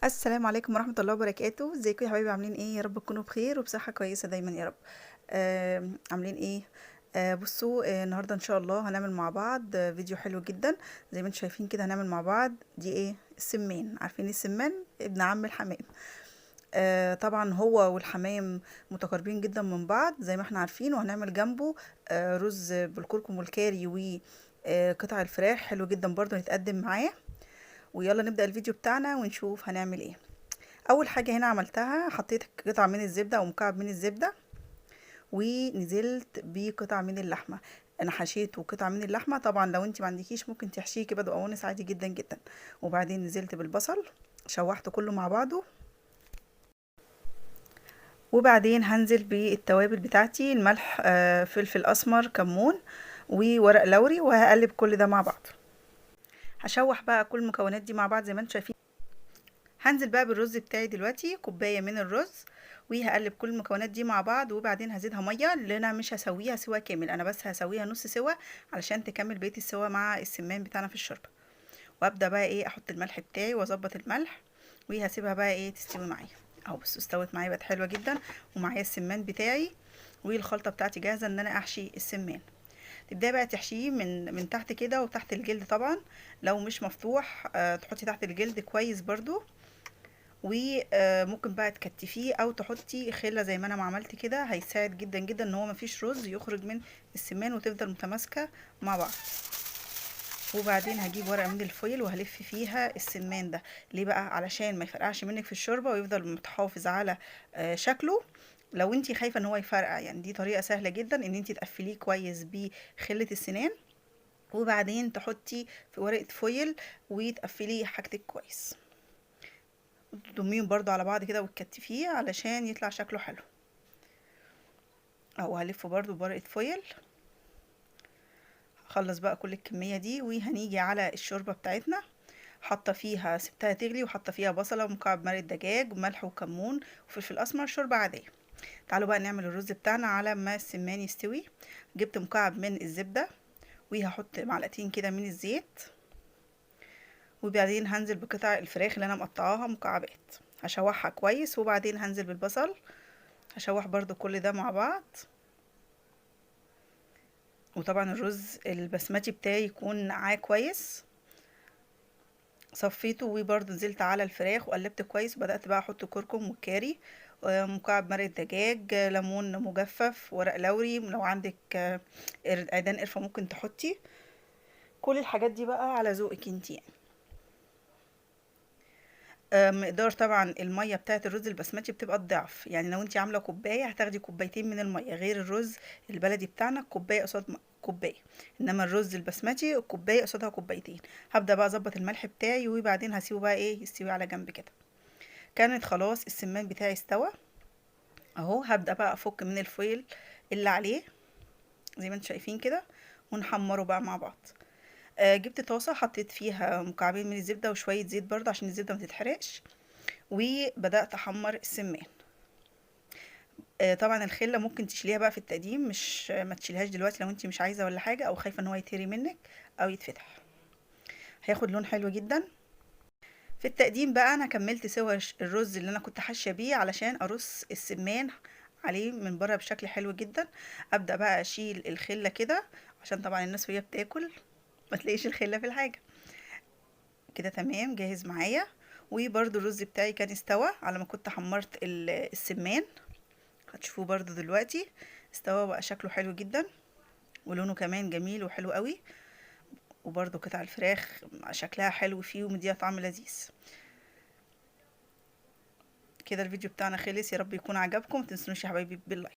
السلام عليكم ورحمة الله وبركاته. ازيكم يا حبايبي؟ عاملين ايه؟ يا رب تكونوا بخير وبصحة كويسة دايما يا رب. عاملين ايه؟ بصوا، النهاردة ان شاء الله هنعمل مع بعض فيديو حلو جدا. زي ما انتم شايفين كده هنعمل مع بعض دي ايه؟ السمان. عارفين السمان؟ ابن عم الحمام. طبعا هو والحمام متقاربين جدا من بعض زي ما احنا عارفين، وهنعمل جنبه رز بالكركم والكاري وقطع الفراخ حلو جدا برضو نتقدم معاه. ويلا نبدأ الفيديو بتاعنا ونشوف هنعمل ايه. اول حاجه هنا عملتها، حطيت قطعه من الزبده او مكعب من الزبده، ونزلت بقطع من اللحمه. انا حشيته قطع من اللحمه، طبعا لو انت ما عندكيش ممكن تحشيه كبد او قوانص عادي جدا جدا. وبعدين نزلت بالبصل، شوحته كله مع بعضه. وبعدين هنزل بالتوابل بتاعتي، الملح، فلفل اسمر، كمون، وورق لوري، وهقلب كل ده مع بعض. هشوح بقى كل المكونات دي مع بعض زي ما انتم شايفين. هنزل بقى بالرز بتاعي دلوقتي، كوبايه من الرز، وهقلب كل المكونات دي مع بعض. وبعدين هزيدها ميه، لان انا مش هسويها سوا كامل، انا بس هسويها نص سوا علشان تكمل بقيه السوا مع السمان بتاعنا في الشوربه. وابدا بقى ايه، احط الملح بتاعي واظبط الملح، وهسيبها بقى ايه تستوي معايا. اهو بصوا استوت معايا، بقت حلوه جدا. ومعايا السمان بتاعي والخلطه بتاعتي جاهزه ان انا احشي السمان. تبداي بقى تحشيه من تحت كده وتحت الجلد طبعا. لو مش مفتوح تحطي تحت الجلد كويس برضو. وممكن بقى تكتفيه او تحطي خله زي ما انا ما عملت كده، هيساعد جدا جدا ان هو مفيش رز يخرج من السمان وتفضل متماسكه مع بعض. وبعدين هجيب ورقه من الفويل وهلف فيها السمان ده. ليه بقى؟ علشان ما يفرقعش منك في الشوربه ويفضل متحافظ على شكله. لو انتي خايفه ان هو يفرقع، يعني دي طريقه سهله جدا ان انتي تقفليه كويس بخله السنان. وبعدين تحطي في ورقه فويل وتقفلي حاجتك كويس، تضميهم برضو على بعض كده وتكتفيه علشان يطلع شكله حلو. اهو هلفه برضو بورقة فويل. هخلص بقى كل الكمية دي وهنيجي على الشوربة بتاعتنا. حاطه فيها، سبتها تغلي وحاطه فيها بصله ومكعب مرق دجاج وملح وكمون وفلفل اسمر، شوربه عاديه. تعالوا بقى نعمل الرز بتاعنا على ما السمان يستوي. جبت مكعب من الزبده، وهحط معلقتين كده من الزيت. وبعدين هنزل بقطع الفراخ اللي انا مقطعاها مكعبات، هشوحها كويس. وبعدين هنزل بالبصل، هشوح برضو كل ده مع بعض. وطبعا الرز البسمتي بتاعي يكون نقعاه كويس. صفيته وبرضه نزلت على الفراخ وقلبت كويس، وبدأت بقى احط كركم وكاري، مكعب مرق دجاج، ليمون مجفف، ورق لوري. لو عندك عيدان قرفة ممكن تحطي. كل الحاجات دي بقى على ذوقك انتي يعني. مقدار طبعا الميه بتاعه الرز البسمتي بتبقى الضعف، يعني لو انت عامله كوبايه هتاخدي كوبايتين من الميه، غير الرز البلدي بتاعنا كوبايه قصاد كوبايه. انما الرز البسمتي الكوبايه قصادها كوبايتين. هبدا بقى اظبط الملح بتاعي، وبعدين هسيبه بقى ايه يستوي على جنب كده. كانت خلاص السمان بتاعي استوى اهو. هبدا بقى افك من الفويل اللي عليه زي ما انتم شايفين كده، ونحمره بقى مع بعض. جبت طاسه حطيت فيها مكعبين من الزبده وشويه زيت برضه عشان الزبده ما تتحرقش. وبدأت احمر السمان. طبعا الخله ممكن تشيليها بقى في التقديم، مش ما تشيلهاش دلوقتي لو انت مش عايزه ولا حاجه، او خايفه ان هو يتهري منك او يتفتح. هياخد لون حلو جدا. في التقديم بقى انا كملت سوا الرز اللي انا كنت حاشيه بيه علشان ارص السمان عليه من بره بشكل حلو جدا. ابدا بقى اشيل الخله كده عشان طبعا الناس وهي بتاكل ما تلاقيش الخله في الحاجه. كده تمام جاهز معايا. وبرده الرز بتاعي كان استوى على ما كنت حمرت السمان. هتشوفوه برضو دلوقتي استوى بقى شكله حلو جدا، ولونه كمان جميل وحلو قوي. وبرضو قطع الفراخ شكلها حلو فيه ومديها طعم لذيذ. كده الفيديو بتاعنا خلص، يا رب يكون عجبكم. متنسونوش يا حبايبي باللايك.